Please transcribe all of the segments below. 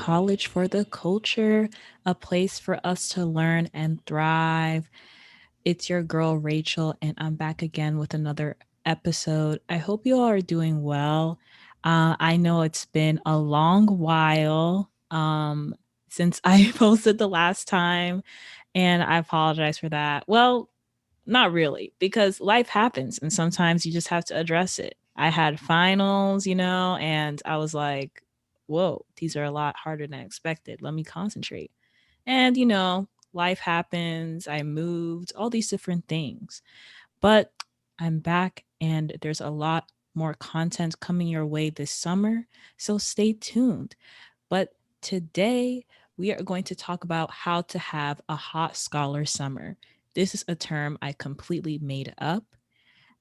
college for the culture, a place for us to learn and thrive. It's your girl, Rachel, and I'm back again with another episode. I hope you all are doing well. I know it's been a long while since I posted the last time, and I apologize for that. Well, not really, because life happens and sometimes you just have to address it. I had finals, and I was like, whoa, these are a lot harder than expected. Let me concentrate. And, life happens. I moved, all these different things. But I'm back and there's a lot more content coming your way this summer. So stay tuned. But today, we are going to talk about how to have a hot scholar summer. This is a term I completely made up,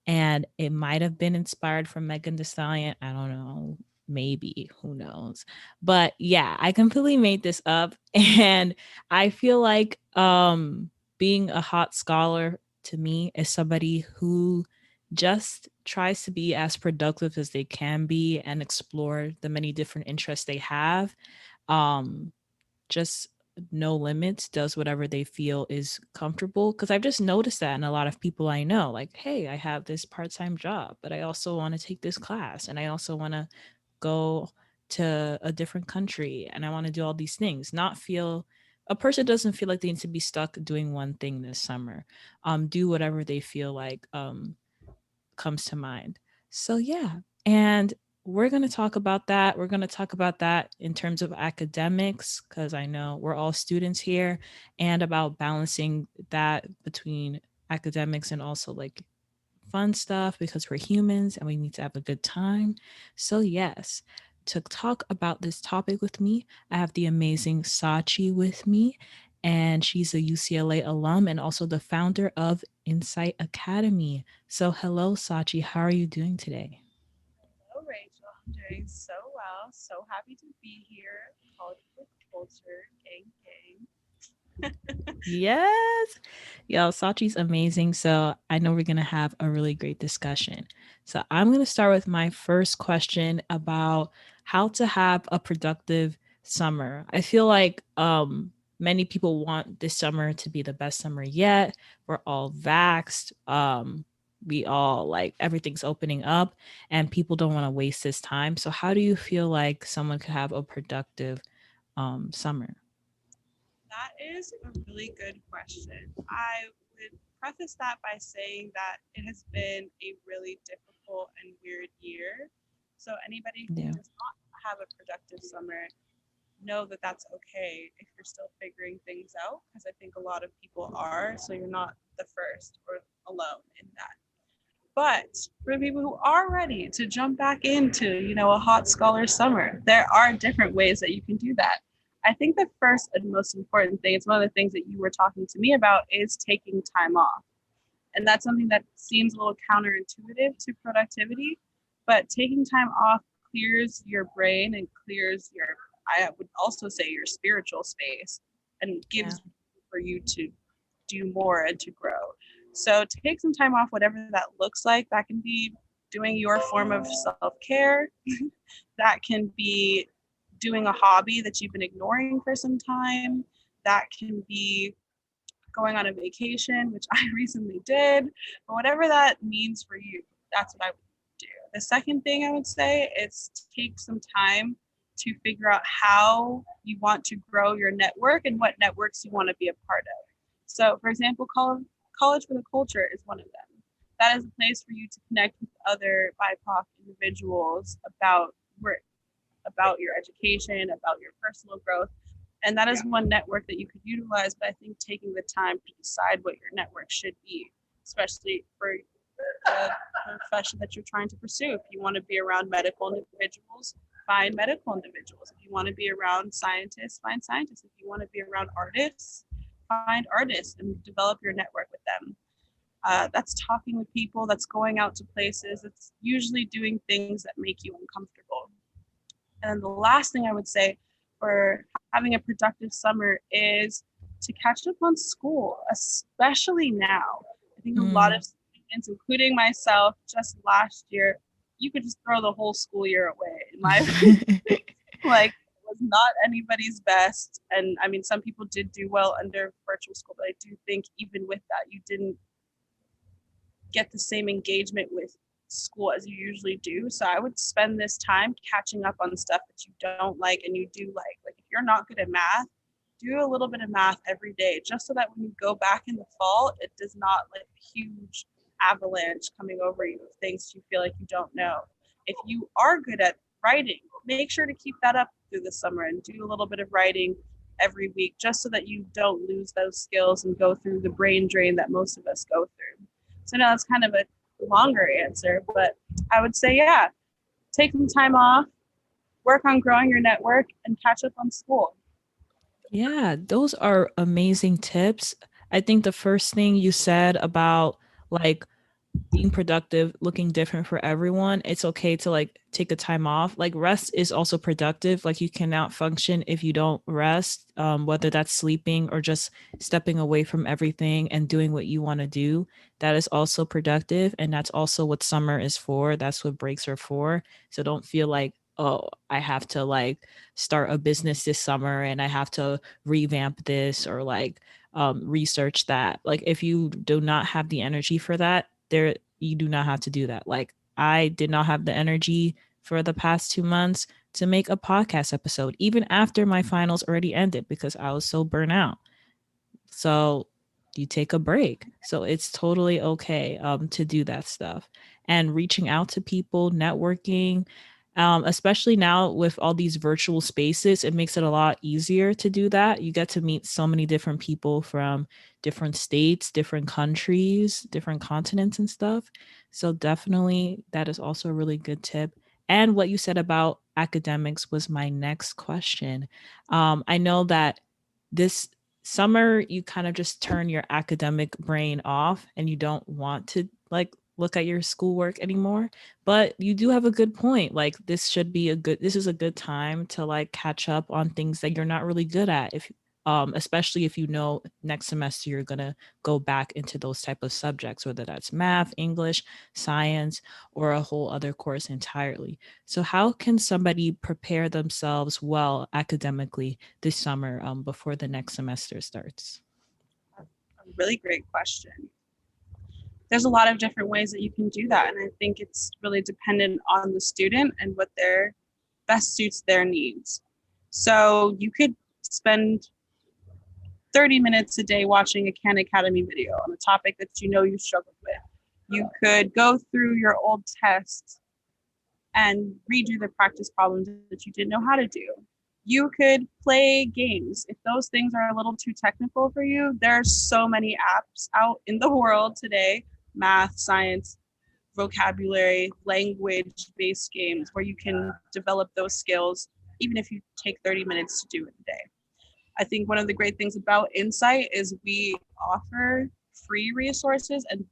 and it might have been inspired from Megan Thee Stallion. I don't know. Maybe, who knows? But yeah, I completely made this up. And I feel like being a hot scholar to me is somebody who just tries to be as productive as they can be and explore the many different interests they have. Um, just no limits, does whatever they feel is comfortable. Because I've just noticed that in a lot of people I know, like, hey, I have this part-time job, but I also want to take this class and I also want to go to a different country and I want to do all these things. Not feel A person doesn't feel like they need to be stuck doing one thing this summer. Do whatever they feel like comes to mind. So yeah, and we're going to talk about that. We're going to talk about that in terms of academics because I know we're all students here, and about balancing that between academics and also like fun stuff because we're humans and we need to have a good time. So yes, to talk about this topic with me, I have the amazing Sachi with me, and she's a UCLA alum and also the founder of Insight Academy. So hello, Sachi. How are you doing today? Hello, Rachel. I'm doing so well. So happy to be here. College with Culture, gang, gang. Yes. Yo, Sachi's amazing. So I know we're going to have a really great discussion. So I'm going to start with my first question about how to have a productive summer. I feel like many people want this summer to be the best summer yet. We're all vaxxed. We all like everything's opening up and people don't want to waste this time. So how do you feel like someone could have a productive summer? That is a really good question. I would preface that by saying that it has been a really difficult and weird year. So, anybody who Yeah. does not have a productive summer, know that that's okay if you're still figuring things out, because I think a lot of people are. So, you're not the first or alone in that. But for the people who are ready to jump back into, a hot scholar summer, there are different ways that you can do that. I think the first and most important thing, it's one of the things that you were talking to me about, is taking time off. And that's something that seems a little counterintuitive to productivity, but taking time off clears your brain and clears your, I would also say, your spiritual space, and Yeah. gives for you to do more and to grow. So take some time off, whatever that looks like. That can be doing your form of self care. That can be doing a hobby that you've been ignoring for some time. That can be going on a vacation, which I recently did. But whatever that means for you, that's what I would do. The second thing I would say is take some time to figure out how you want to grow your network and what networks you want to be a part of. So, for example, College for the Culture is one of them. That is a place for you to connect with other BIPOC individuals about your education, about your personal growth. And that is one network that you could utilize, but I think taking the time to decide what your network should be, especially for the profession that you're trying to pursue. If you want to be around medical individuals, find medical individuals. If you want to be around scientists, find scientists. If you want to be around artists, find artists and develop your network with them. That's talking with people, that's going out to places, it's usually doing things that make you uncomfortable. And then the last thing I would say for having a productive summer is to catch up on school, especially now. I think a lot of Mm. students, including myself, just last year, you could just throw the whole school year away. In my like, it was was not anybody's best. And I mean, some people did do well under virtual school, but I do think even with that, you didn't get the same engagement with school as you usually do. So I would spend this time catching up on stuff that you don't like and you do like. Like if you're not good at math, do a little bit of math every day, just so that when you go back in the fall, it does not like a huge avalanche coming over you of things you feel like you don't know. If you are good at writing, make sure to keep that up through the summer and do a little bit of writing every week, just so that you don't lose those skills and go through the brain drain that most of us go through. So now it's kind of a longer answer, but I would say, yeah, take some time off, work on growing your network, and catch up on school. Yeah, those are amazing tips. I think the first thing you said about like being productive looking different for everyone, it's okay to like take a time off. Like rest is also productive. Like you cannot function if you don't rest, whether that's sleeping or just stepping away from everything and doing what you want to do. That is also productive, and that's also what summer is for. That's what breaks are for. So don't feel like, oh, I have to like start a business this summer and I have to revamp this or like research that. Like if you do not have the energy for that, there you do not have to do that. Like I did not have the energy for the past 2 months to make a podcast episode, even after my finals already ended because I was so burnt out. So you take a break. So it's totally okay to do that stuff. And reaching out to people, networking, especially now with all these virtual spaces, it makes it a lot easier to do that. You get to meet so many different people from different states, different countries, different continents, and stuff. So definitely, that is also a really good tip. And what you said about academics was my next question. I know that this summer you kind of just turn your academic brain off and you don't want to like look at your schoolwork anymore, but you do have a good point. Like this is a good time to like catch up on things that you're not really good at, if especially if you know next semester you're going to go back into those type of subjects, whether that's math, English, science, or a whole other course entirely. So how can somebody prepare themselves well academically this summer, before the next semester starts? A really great question. There's a lot of different ways that you can do that. And I think it's really dependent on the student and what their best suits their needs. So you could spend 30 minutes a day watching a Khan Academy video on a topic that you know you struggled with. You could go through your old tests and redo the practice problems that you didn't know how to do. You could play games. If those things are a little too technical for you, there's so many apps out in the world today, math, science, vocabulary, language based games where you can develop those skills, even if you take 30 minutes to do it a day. I think one of the great things about Insight is we offer free resources, and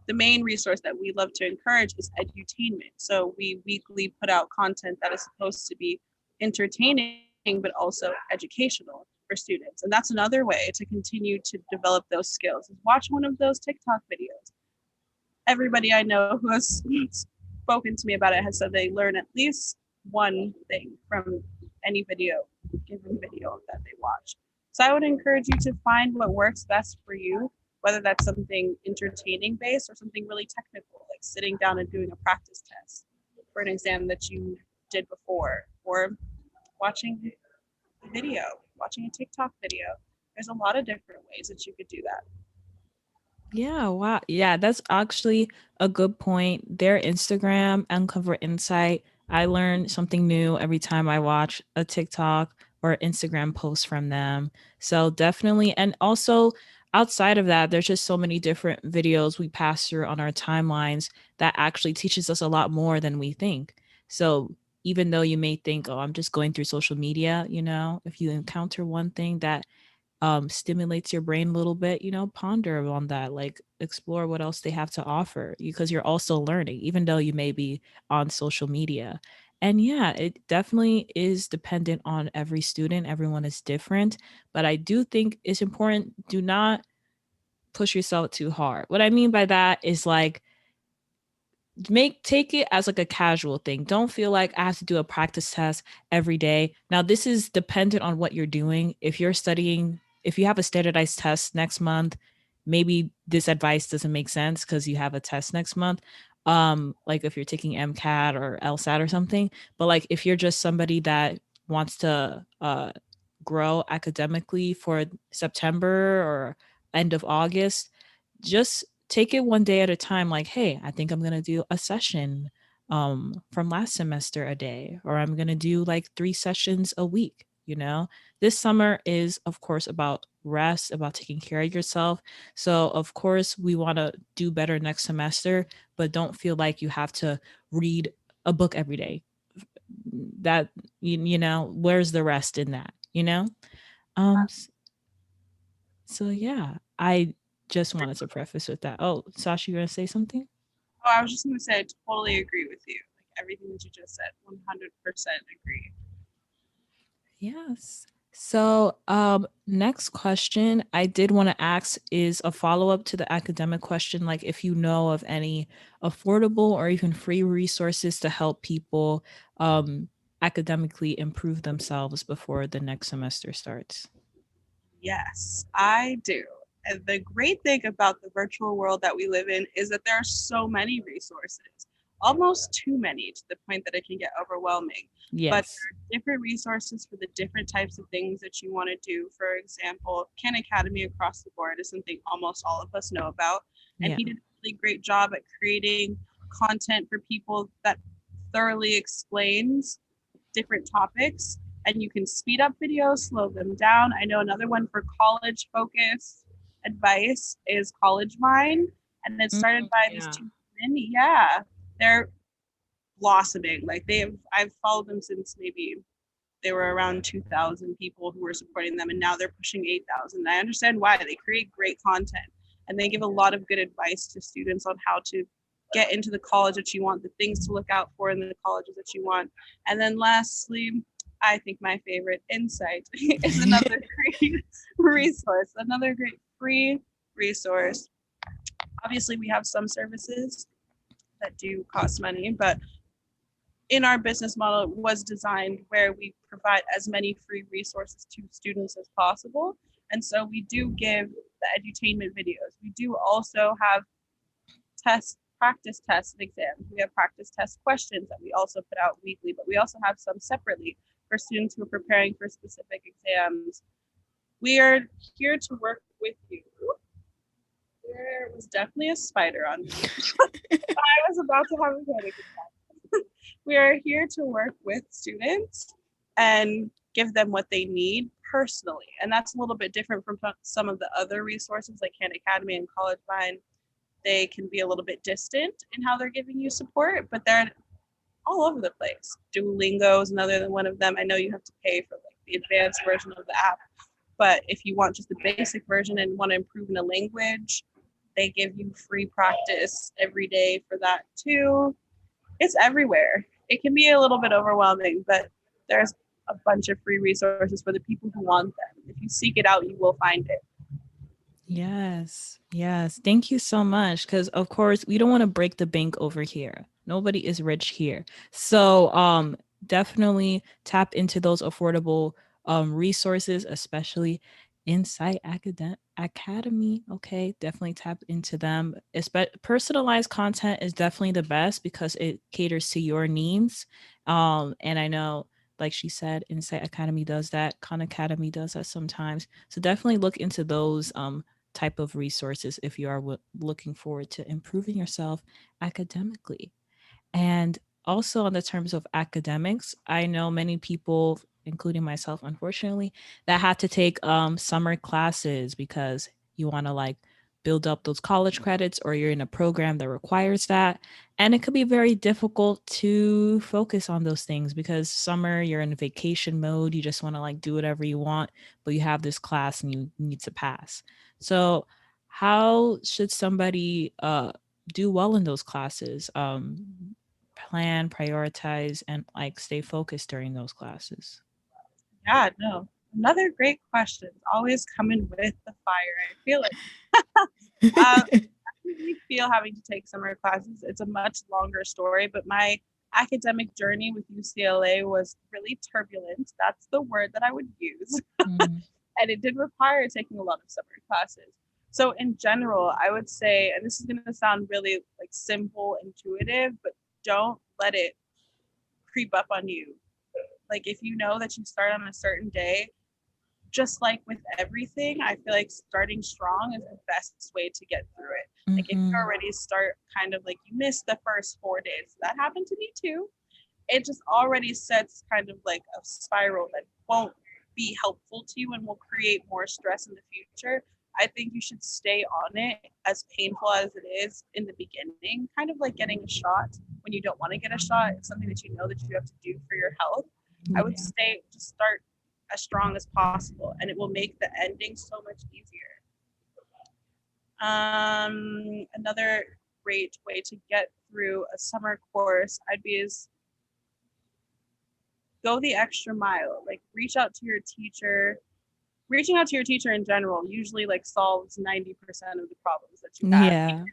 the main resource that we love to encourage is edutainment. So we weekly put out content that is supposed to be entertaining but also educational for students. And that's another way to continue to develop those skills, is watch one of those TikTok videos. Everybody I know who has spoken to me about it has said they learn at least one thing from any given video that they watch. So I would encourage you to find what works best for you, whether that's something entertaining based or something really technical, like sitting down and doing a practice test for an exam that you did before, or watching a video, watching a TikTok video. There's a lot of different ways that you could do that. Yeah, wow. Yeah, that's actually a good point. Their Instagram, Uncover Insight, I learn something new every time I watch a TikTok or Instagram post from them. So definitely, and also outside of that, there's just so many different videos we pass through on our timelines that actually teaches us a lot more than we think. So even though you may think, oh, I'm just going through social media, if you encounter one thing that stimulates your brain a little bit, ponder on that, like explore what else they have to offer, because you're also learning, even though you may be on social media. And yeah, it definitely is dependent on every student. Everyone is different, but I do think it's important. Do not push yourself too hard. What I mean by that is like take it as like a casual thing. Don't feel like I have to do a practice test every day. Now, this is dependent on what you're doing. If you're studying, if you have a standardized test next month, maybe this advice doesn't make sense because you have a test next month. Like if you're taking MCAT or LSAT or something. But like if you're just somebody that wants to grow academically for September or end of August, just take it one day at a time. Like, hey, I think I'm going to do a session from last semester a day, or I'm going to do like 3 sessions a week. This summer is, of course, about rest, about taking care of yourself. So, of course, we want to do better next semester, but don't feel like you have to read a book every day. That, where's the rest in that, Um, s- so yeah, I just wanted to preface with that. Oh, Sasha, you gonna say something? Oh, I was just going to say, I totally agree with you. Like everything that you just said, 100% agree. Yes. So, next question I did want to ask is a follow up to the academic question. Like, if you know of any affordable or even free resources to help people academically improve themselves before the next semester starts. Yes, I do. And the great thing about the virtual world that we live in is that there are so many resources, almost too many to the point that it can get overwhelming. But Yes. there are different resources for the different types of things that you want to do. For example, Khan Academy across the board is something almost all of us know about. And Yeah. he did a really great job at creating content for people that thoroughly explains different topics, and you can speed up videos, slow them down. I know another one for college focus advice is College Mind, and it's Mm, started by these yeah. two women. Yeah, they're blossoming. Like I've followed them since maybe they were around 2,000 people who were supporting them, and now they're pushing 8,000. I understand why. They create great content, and they give a lot of good advice to students on how to get into the college that you want, the things to look out for in the colleges that you want. And then lastly, I think my favorite, Insight, is another great resource, another great free resource. Obviously, we have some services that do cost money, but in our business model, it was designed where we provide as many free resources to students as possible. And so we do give the edutainment videos. We do also have practice tests and exams. We have practice test questions that we also put out weekly, but we also have some separately for students who are preparing for specific exams. We are here to work with you. There was definitely a spider on me. I was about to have a panic attack. We are here to work with students and give them what they need personally. And that's a little bit different from some of the other resources like Khan Academy and College Mind. They can be a little bit distant in how they're giving you support, but they're all over the place. Duolingo is another one of them. I know you have to pay for like the advanced version of the app, but if you want just the basic version and want to improve in a language, they give you free practice every day for that too. It's everywhere. It can be a little bit overwhelming, but there's a bunch of free resources for the people who want them. If you seek it out, you will find it. Yes. Yes. Thank you so much. Because of course we don't want to break the bank over here. Nobody is rich here. So definitely tap into those affordable resources, especially Insight Academy. Okay. Definitely tap into them. Personalized content is definitely the best because it caters to your needs. And I know like she said, Insight Academy does that. Khan Academy does that sometimes. So definitely look into those type of resources if you are looking forward to improving yourself academically. And also, on the terms of academics, I know many people, including myself, unfortunately, that had to take summer classes because you want to like build up those college credits or you're in a program that requires that. And it could be very difficult to focus on those things because summer, you're in vacation mode. You just want to like do whatever you want, but you have this class and you need to pass. So, how should somebody do well in those classes? Plan, prioritize, and like stay focused during those classes? Yeah, no. Another great question. Always coming with the fire. I feel like definitely feel having to take summer classes. It's a much longer story, but my academic journey with UCLA was really turbulent. That's the word that I would use. Mm, And it did require taking a lot of summer classes. So in general, I would say, and this is going to sound really like simple, intuitive, but don't let it creep up on you. Like if you know that you start on a certain day, just like with everything, I feel like starting strong is the best way to get through it. Like if you mm-hmm. already start kind of like you missed the first 4 days, that happened to me too. It just already sets kind of like a spiral that won't be helpful to you and will create more stress in the future. I think you should stay on it, as painful as it is in the beginning, kind of like getting a shot when you don't want to get a shot. It's something that you know that you have to do for your health. I would Yeah. stay, just start as strong as possible, and it will make the ending so much easier. Another great way to get through a summer course, I'd be is go the extra mile. Like reach out to your teacher. Reaching out to your teacher in general usually like solves 90% of the problems that you have. You Yeah.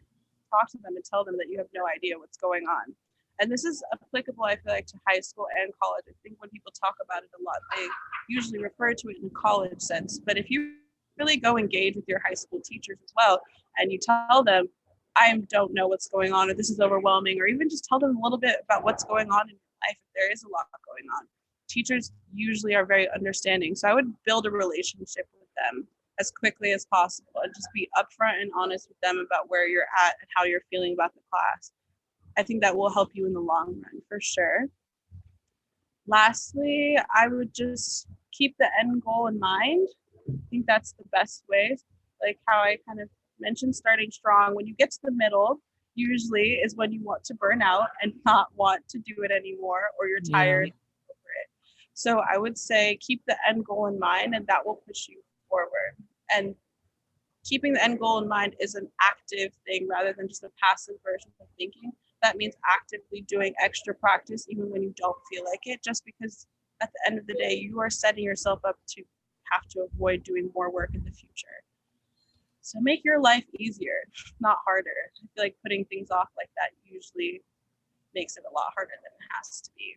talk to them and tell them that you have no idea what's going on. And this is applicable, I feel like, to high school and college. I think when people talk about it a lot, they usually refer to it in a college sense. But if you really go engage with your high school teachers as well, and you tell them, I don't know what's going on, or this is overwhelming, or even just tell them a little bit about what's going on in your life, if there is a lot going on. Teachers usually are very understanding. So I would build a relationship with them as quickly as possible and just be upfront and honest with them about where you're at and how you're feeling about the class. I think that will help you in the long run for sure. Lastly, I would just keep the end goal in mind. I think that's the best way. Like how I kind of mentioned, starting strong. When you get to the middle, usually is when you want to burn out and not want to do it anymore, or you're Yeah. tired over it. So I would say keep the end goal in mind, and that will push you forward. And keeping the end goal in mind is an active thing rather than just a passive version of thinking. That means actively doing extra practice even when you don't feel like it, just because at the end of the day, you are setting yourself up to have to avoid doing more work in the future. So make your life easier, not harder. I feel like putting things off like that usually makes it a lot harder than it has to be.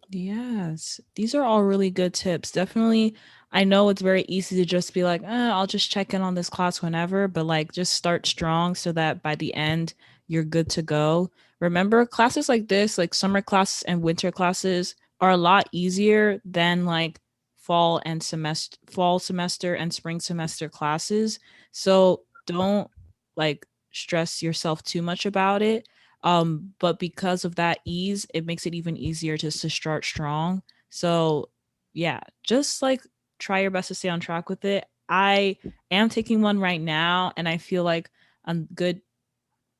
Yes, these are all really good tips. Definitely, I know it's very easy to just be like, I'll just check in on this class whenever, but like just start strong so that by the end, you're good to go. Remember, classes like this, like summer classes and winter classes, are a lot easier than like fall semester and spring semester classes. So don't like stress yourself too much about it, but because of that ease, it makes it even easier just to start strong. So yeah, just like try your best to stay on track with it. I am taking one right now, and I feel like a good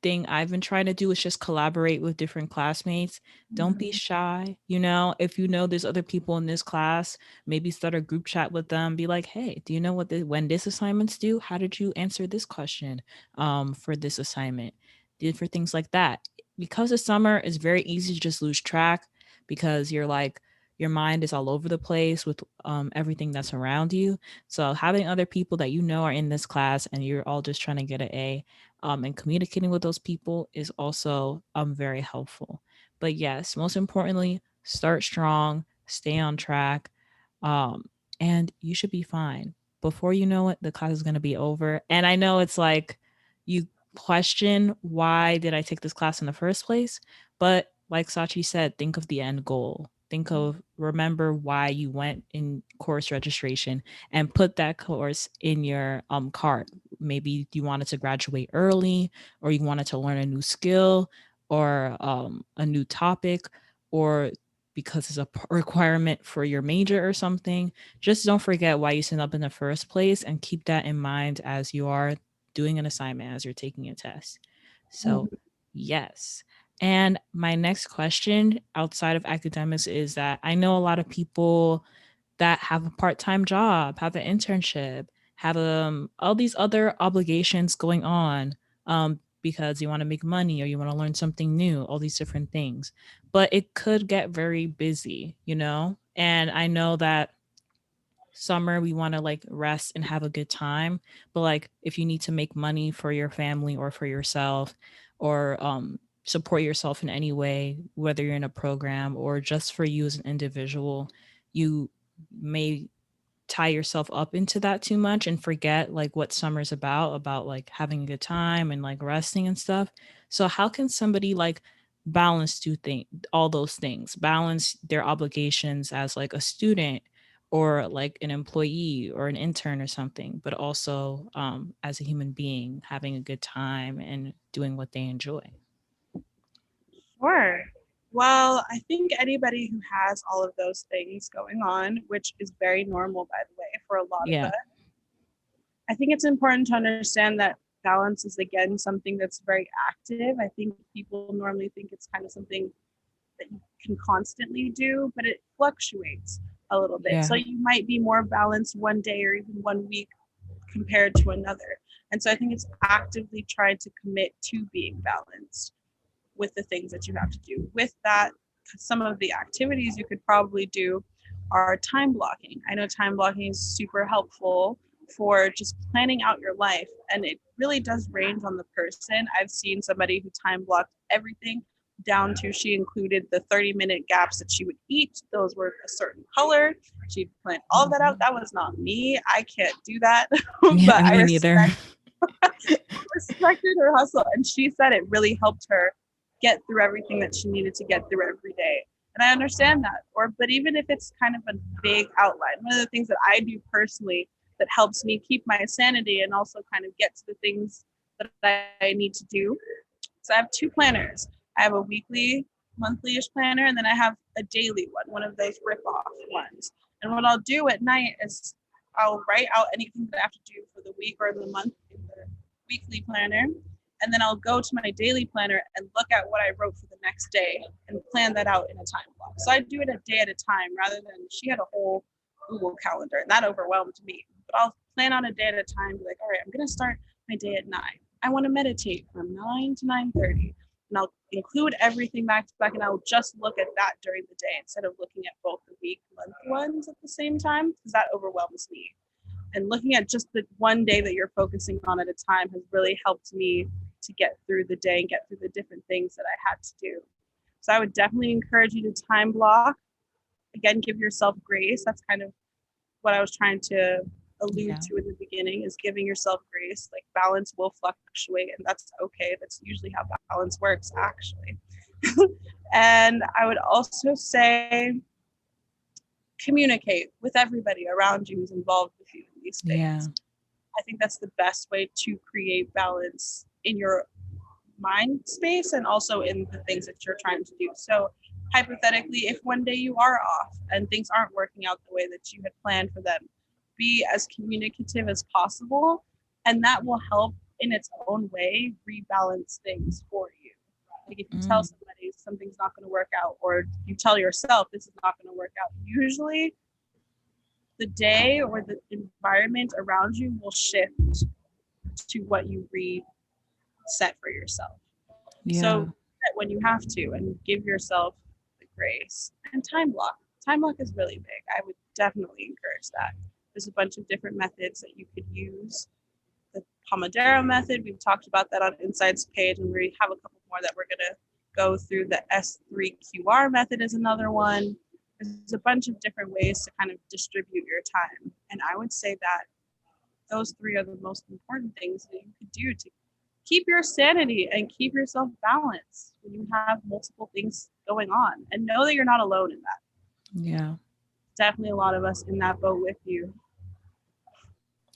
thing I've been trying to do is just collaborate with different classmates. Don't be Mhm. shy. If you know there's other people in this class, maybe start a group chat with them. Be like, hey, do you know when this assignment's due? How did you answer this question for this assignment? For things like that. Because the summer is very easy to just lose track because your mind is all over the place with everything that's around you. So having other people that you know are in this class and you're all just trying to get an A, and communicating with those people is also very helpful. But yes, most importantly, start strong, stay on track, um, and you should be fine. Before you know it, the class is going to be over. And I know it's like you question, why did I take this class in the first place? But like Sachi said, think of the end goal. Remember why you went in course registration and put that course in your cart. Maybe you wanted to graduate early, or you wanted to learn a new skill, or a new topic, or because it's a requirement for your major or something. Just don't forget why you signed up in the first place, and keep that in mind as you are doing an assignment, as you're taking a test. So Mhm. yes. And my next question outside of academics is that I know a lot of people that have a part-time job, have an internship, have all these other obligations going on, because you want to make money or you want to learn something new, all these different things. But it could get very busy, you know? And I know that summer we want to like rest and have a good time, but like if you need to make money for your family or for yourself, or support yourself in any way, whether you're in a program or just for you as an individual, you may tie yourself up into that too much and forget like what summer's about like having a good time and like resting and stuff. So how can somebody like balance all those things, balance their obligations as like a student or like an employee or an intern or something, but also as a human being having a good time and doing what they enjoy? Sure. Well, I think anybody who has all of those things going on, which is very normal, by the way, for a lot of Yeah. us, I think it's important to understand that balance is, again, something that's very active. I think people normally think it's kind of something that you can constantly do, but it fluctuates a little bit. So Yeah. you might be more balanced one day or even one week compared to another. And so I think it's actively trying to commit to being balanced with the things that you have to do. With that, some of the activities you could probably do are time blocking. I know time blocking is super helpful for just planning out your life, and it really does range on the person. I've seen somebody who time blocked everything down to she included the 30-minute gaps that she would eat. Those were a certain color. She'd plan all of that out. Mhm. That was not me. I can't do that, Yeah, but I me neither. respected her hustle. And she said it really helped her get through everything that she needed to get through every day. And I understand that. But even if it's kind of a vague outline, one of the things that I do personally that helps me keep my sanity and also kind of get to the things that I need to do. So I have two planners. I have a weekly, monthly-ish planner, and then I have a daily one of those rip-off ones. And what I'll do at night is I'll write out anything that I have to do for the week or the month in the weekly planner. And then I'll go to my daily planner and look at what I wrote for the next day and plan that out in a time block. So I do it a day at a time rather than she had a whole Google calendar, and that overwhelmed me. But I'll plan on a day at a time, be like, all right, I'm going to start my day at 9. I want to meditate from 9 to 9:30. And I'll include everything back to back, and I'll just look at that during the day instead of looking at both the week, month ones at the same time, because that overwhelms me. And looking at just the one day that you're focusing on at a time has really helped me to get through the day and get through the different things that I had to do. So I would definitely encourage you to time block. Again, give yourself grace. That's kind of what I was trying to allude Yeah. to in the beginning, is giving yourself grace. Like, balance will fluctuate, and that's okay. That's usually how balance works, actually. And I would also say communicate with everybody around you who's involved with you in these Yeah. things. I think that's the best way to create balance in your mind space and also in the things that you're trying to do. So, hypothetically, if one day you are off and things aren't working out the way that you had planned for them, be as communicative as possible, and that will help in its own way rebalance things for you. Like, if you tell Mm. somebody something's not going to work out, or you tell yourself this is not going to work out, usually the day or the environment around you will shift to what you reset for yourself. So Yeah. that when you have to, and give yourself the grace. And time block. Time block is really big. I would definitely encourage that. There's a bunch of different methods that you could use. The Pomodoro method, we've talked about that on Insights page, and we have a couple more that we're going to go through. The S3QR method is another one. There's a bunch of different ways to kind of distribute your time. And I would say that those three are the most important things that you could do to keep your sanity and keep yourself balanced when you have multiple things going on. And know that you're not alone in that. Yeah. Definitely a lot of us in that boat with you.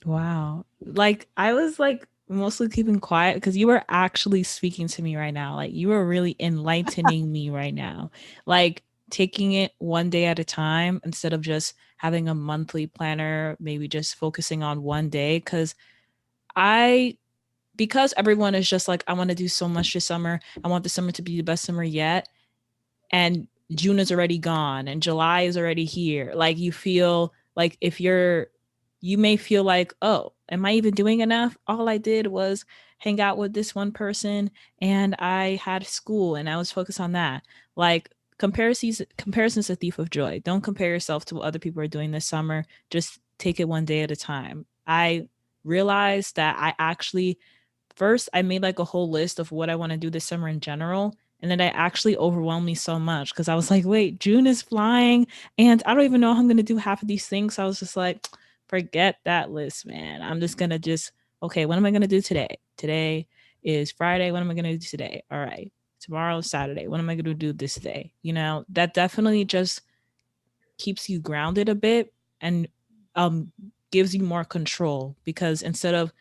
Wow. Like I was like mostly keeping quiet because you were actually speaking to me right now. Like you were really enlightening me right now. Like taking it one day at a time instead of just having a monthly planner, maybe just focusing on one day. I because everyone is just like, I want to do so much this summer. I want the summer to be the best summer yet. And June is already gone and July is already here. Like you feel like you may feel like, oh, am I even doing enough? All I did was hang out with this one person and I had school and I was focused on that. Like comparison's a thief of joy. Don't compare yourself to what other people are doing this summer. Just take it one day at a time. I realized that I actually first I made like a whole list of what I want to do this summer in general. And then it actually overwhelmed me so much because I was like, wait, June is flying and I don't even know how I'm going to do half of these things. So I was just like, forget that list, man. I'm just going to just, okay, what am I going to do today? Today is Friday. What am I going to do today? All right. Tomorrow is Saturday. What am I going to do this day? You know, that definitely just keeps you grounded a bit and um gives you more control because instead of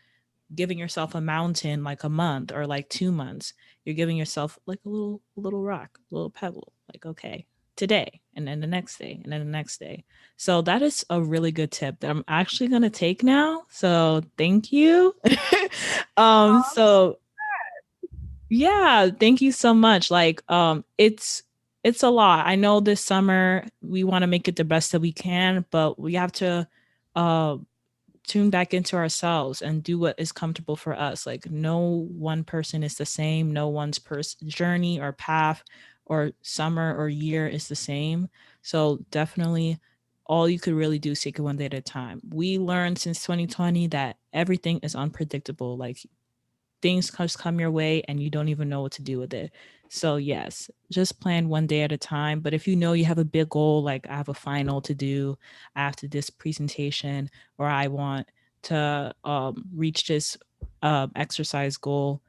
giving yourself a mountain like a month or like 2 months, you're giving yourself like a little rock, a little pebble. Like, okay, today, and then the next day, and then the next day. So that is a really good tip that I'm actually gonna take now. So thank you. So yeah, thank you so much. Like, it's a lot. I know this summer we want to make it the best that we can, but we have to uh tune back into ourselves and do what is comfortable for us. Like no one person is the same, no one's journey or path or summer or year is the same. So definitely all you could really do is take it one day at a time. We learned since 2020 that everything is unpredictable. Like things just come your way and you don't even know what to do with it. So yes, just plan one day at a time. But if you know you have a big goal, like I have a final to do after this presentation, or I want to reach this exercise goal,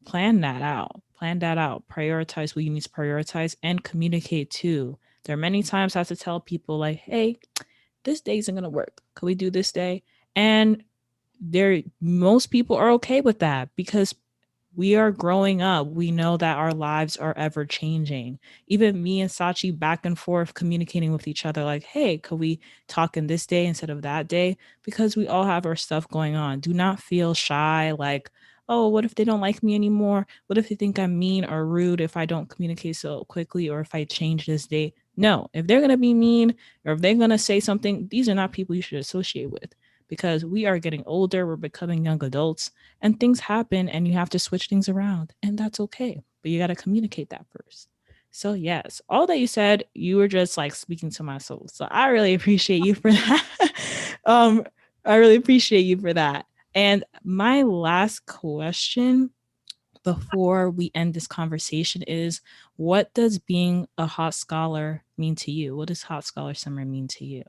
plan that out. Plan that out. Prioritize what you need to prioritize and communicate too. There are many times I have to tell people like, hey, this day isn't gonna work. Can we do this day? And there most people are okay with that because we are growing up. We know that our lives are ever changing. Even me and Sachi back and forth communicating with each other, like, hey, could we talk in this day instead of that day? Because we all have our stuff going on. Do not feel shy, like, oh, what if they don't like me anymore? What if they think I'm mean or rude if I don't communicate so quickly or if I change this day? No, if they're going to be mean or if they're going to say something, these are not people you should associate with because we are getting older, we're becoming young adults, and things happen and you have to switch things around, and that's okay. But you got to communicate that first. So, yes, all that you said, you were just like speaking to my soul. So, I really appreciate you for that. um, I really appreciate you for that. And my last question before we end this conversation is what does being a hot scholar mean to you? What does hot scholar summer mean to you?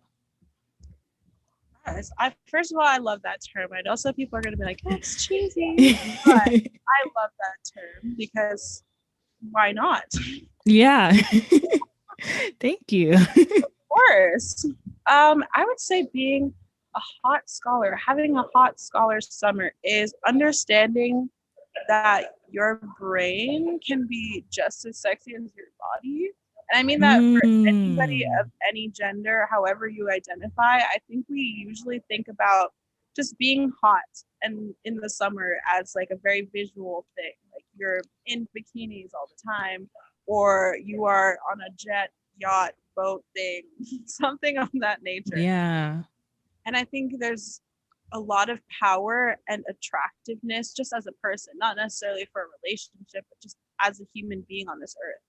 Yes, first of all, I love that term. I know some people are going to be like, that's cheesy, but I love that term because why not? Yeah. Thank you. Course. I would say being a hot scholar, having a hot scholar summer is understanding that your brain can be just as sexy as your body. And I mean that for anybody Mm. of any gender, however you identify, I think we usually think about just being hot and in the summer as like a very visual thing. Like you're in bikinis all the time, or you are on a jet, yacht, boat thing, something of that nature. Yeah. And I think there's a lot of power and attractiveness just as a person, not necessarily for a relationship, but just as a human being on this earth,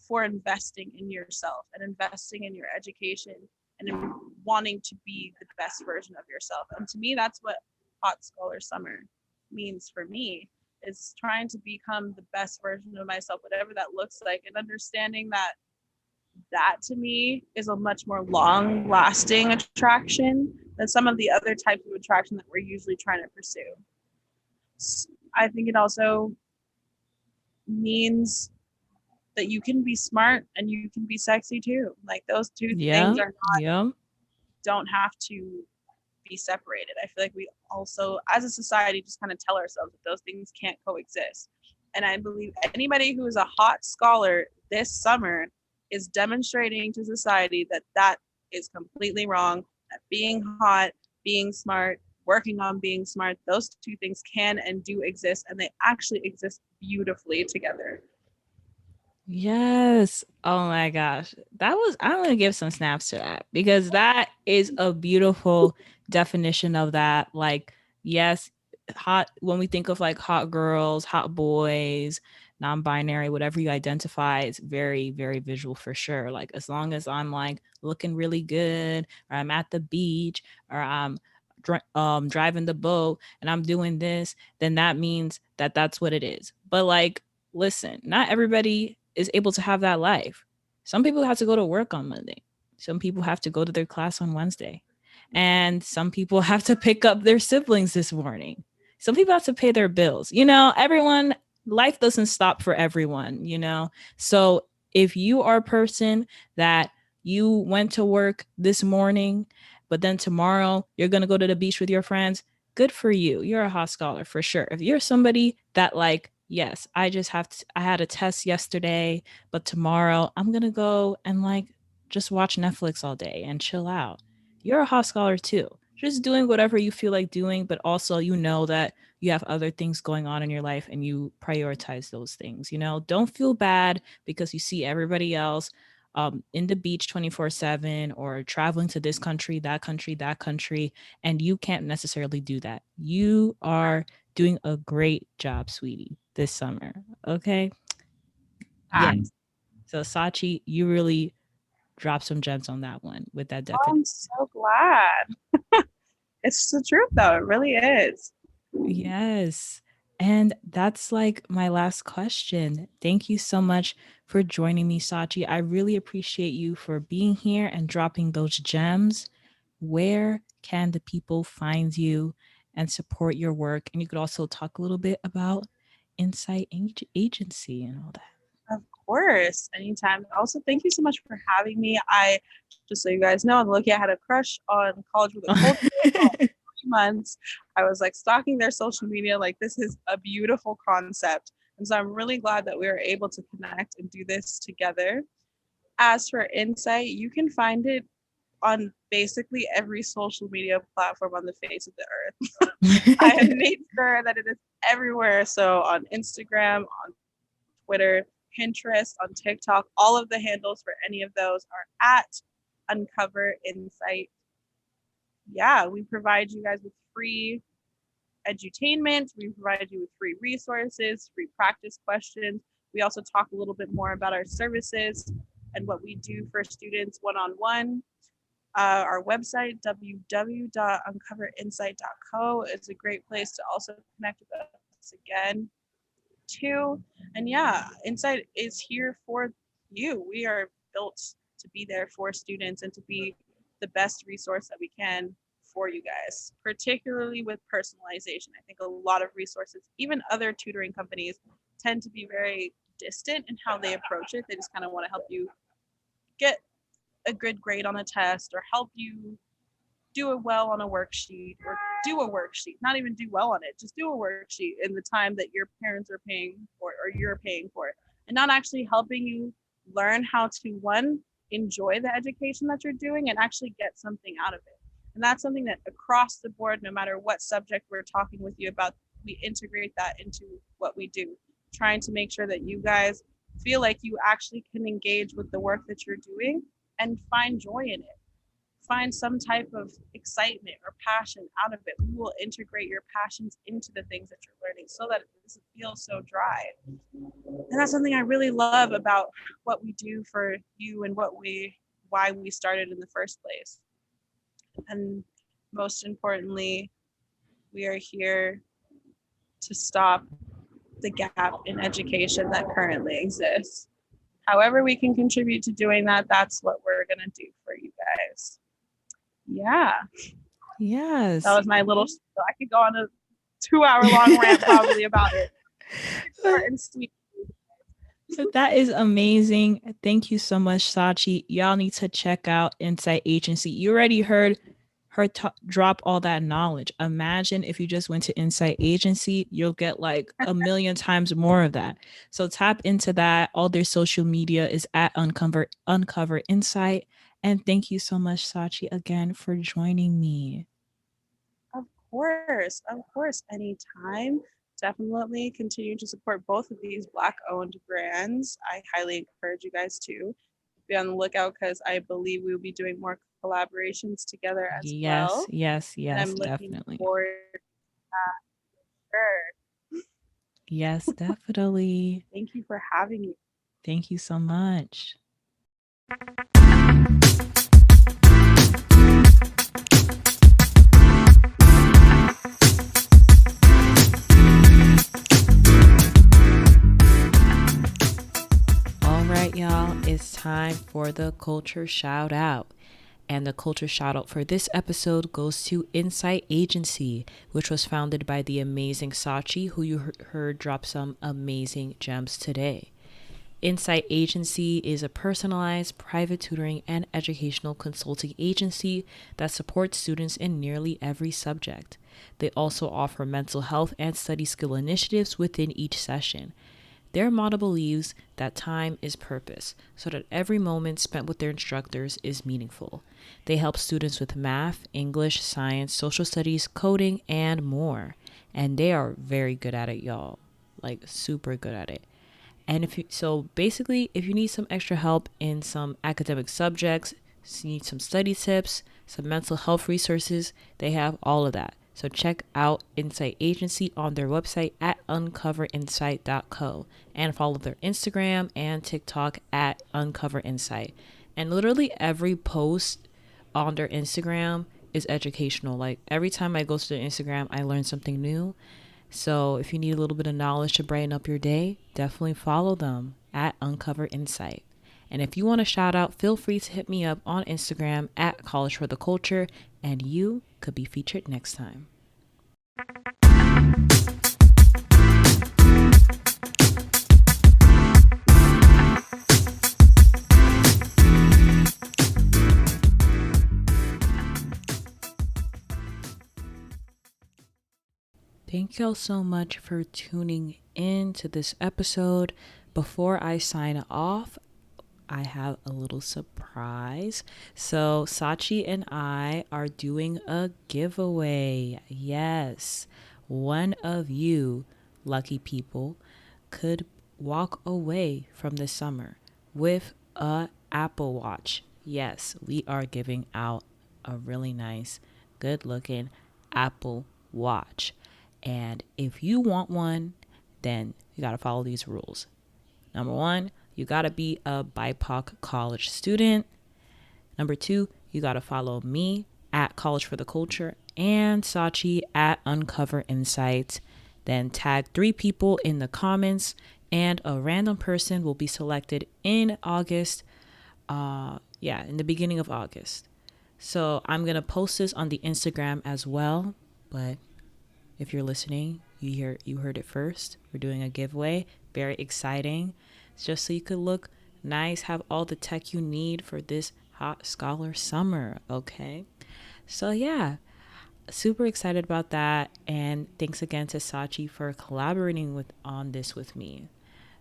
for investing in yourself and investing in your education and in wanting to be the best version of yourself. And to me, that's what Hot Scholar Summer means for me, is trying to become the best version of myself, whatever that looks like, and understanding that that to me is a much more long lasting attraction than some of the other types of attraction that we're usually trying to pursue. I think it also means that you can be smart and you can be sexy too. Like those two things Yeah. are not, Yeah. don't have to be separated. I feel like we also as a society just kind of tell ourselves that those things can't coexist. And I believe anybody who is a hot scholar this summer is demonstrating to society that that is completely wrong, that being hot, being smart, working on being smart, those two things can and do exist, and they actually exist beautifully together. Yes. Oh my gosh. I'm going to give some snaps to that because that is a beautiful definition of that. Like, yes, hot, when we think of like hot girls, hot boys, non-binary, whatever you identify, it's very, very visual for sure. Like as long as I'm like looking really good, or I'm at the beach, or I'm driving the boat and I'm doing this, then that means that that's what it is. But like, listen, not everybody is able to have that life. Some people have to go to work on Monday. Some people have to go to their class on Wednesday. And some people have to pick up their siblings this morning. Some people have to pay their bills. Everyone, life doesn't stop for everyone. So if you are a person that you went to work this morning, but then tomorrow you're going to go to the beach with your friends, good for you. You're a hot scholar for sure. If you're somebody that like, yes, I had a test yesterday, but tomorrow I'm going to go and like just watch Netflix all day and chill out. You're a hot scholar too. Just doing whatever you feel like doing, but also you know that you have other things going on in your life and you prioritize those things. Don't feel bad because you see everybody else in the beach 24/7 or traveling to this country, that country, and you can't necessarily do that. You are doing a great job, sweetie, this summer. Okay. Yeah. Facts. So, Sachi, you really dropped some gems on that one with that Oh, definition. I'm so glad. It's the truth, though. It really is. Yes. And that's like my last question. Thank you so much for joining me, Sachi. I really appreciate you for being here and dropping those gems. Where can the people find you and support your work? And you could also talk a little bit about Agency and all that. Of course, anytime. Also, thank you so much for having me. Just so you guys know, Loki, I had a crush on College with a Culture for like 3 months. I was like stalking their social media. Like, this is a beautiful concept. And so I'm really glad that we were able to connect and do this together. As for Insight, you can find it on basically every social media platform on the face of the earth. I have made sure that it is everywhere. So on Instagram, on Twitter, Pinterest, on TikTok, all of the handles for any of those are at Uncover Insight. Yeah, we provide you guys with free edutainment. We provide you with free resources, free practice questions. We also talk a little bit more about our services and what we do for students one-on-one. Our website, www.uncoverinsight.co, is a great place to also connect with us again, too. And yeah, Insight is here for you. We are built to be there for students and to be the best resource that we can for you guys, particularly with personalization. I think a lot of resources, even other tutoring companies, tend to be very distant in how they approach it. They just kind of want to help you get a good grade on a test or help you do it well on a worksheet or do a worksheet, not even do well on it, just do a worksheet in the time that your parents are paying for it or you're paying for it, and not actually helping you learn how to, one, enjoy the education that you're doing and actually get something out of it. And that's something that across the board, no matter what subject we're talking with you about, we integrate that into what we do, trying to make sure that you guys feel like you actually can engage with the work that you're doing and find joy in it, find some type of excitement or passion out of it. We will integrate your passions into the things that you're learning so that it doesn't feel so dry. And that's something I really love about what we do for you and why we started in the first place. And most importantly, we are here to stop the gap in education that currently exists. However we can contribute to doing that, that's what we're going to do for you guys. Yeah, that Yes. was my little. I could go on a 2 hour long rant probably about it. Short and sweet. That is amazing. Thank you so much, Sachi. Y'all need to check out Insight Agency. You already heard her drop all that knowledge. Imagine if you just went to Insight Agency, you'll get like a million times more of that. So tap into that. All their social media is at Uncover Insight. And thank you so much, Sachi, again for joining me. Of course, anytime. Definitely continue to support both of these Black-owned brands. I highly encourage you guys to be on the lookout because I believe we will be doing more collaborations together as Yes, well. yes, And yes, I'm looking definitely. forward to that. Sure. Yes, definitely. Thank you for having me. Thank you so much. All right, y'all, it's time for the culture shout out. And the culture shout out for this episode goes to Insight Agency, which was founded by the amazing Sachi, who you heard drop some amazing gems today. Insight Agency is a personalized private tutoring and educational consulting agency that supports students in nearly every subject. They also offer mental health and study skill initiatives within each session. Their motto believes that time is purpose, so that every moment spent with their instructors is meaningful. They help students with math, English, science, social studies, coding, and more. And they are very good at it, y'all. Like, super good at it. And if you need some extra help in some academic subjects, you need some study tips, some mental health resources, they have all of that. So check out Insight Agency on their website at uncoverinsight.co and follow their Instagram and TikTok at uncoverinsight. And literally every post on their Instagram is educational. Like every time I go to their Instagram, I learn something new. So if you need a little bit of knowledge to brighten up your day, definitely follow them at Uncover Insight. And if you want a shout out, feel free to hit me up on Instagram at College for the Culture, and you could be featured next time. Thank y'all so much for tuning in to this episode. Before I sign off, I have a little surprise. So, Sachi and I are doing a giveaway. Yes, one of you lucky people could walk away from the summer with a Apple Watch. Yes, we are giving out a really nice, good looking Apple Watch. And if you want one, then you got to follow these rules. Number one, you got to be a BIPOC college student. Number two, you got to follow me at College for the Culture and Sachi at Uncover Insights. Then tag 3 people in the comments, and a random person will be selected in August. In the beginning of August. So I'm going to post this on the Instagram as well. But if you're listening, you heard it first. We're doing a giveaway. Very exciting. It's just so you could look nice, have all the tech you need for this hot scholar summer, okay? So yeah, super excited about that, and thanks again to Sachi for collaborating on this with me.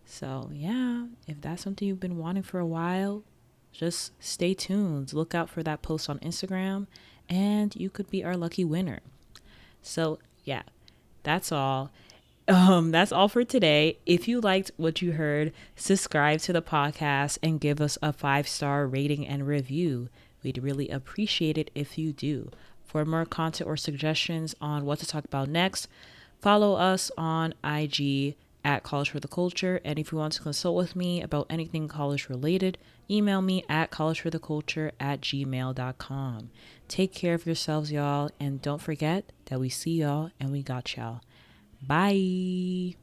So yeah, if that's something you've been wanting for a while, just stay tuned. Look out for that post on Instagram, and you could be our lucky winner. So yeah, that's all. That's all for today. If you liked what you heard, subscribe to the podcast and give us a 5-star rating and review. We'd really appreciate it if you do. For more content or suggestions on what to talk about next, follow us on IG at College for the Culture. And if you want to consult with me about anything college related, email me at collegefortheculture@gmail.com. Take care of yourselves, y'all. And don't forget that we see y'all and we got y'all. Bye.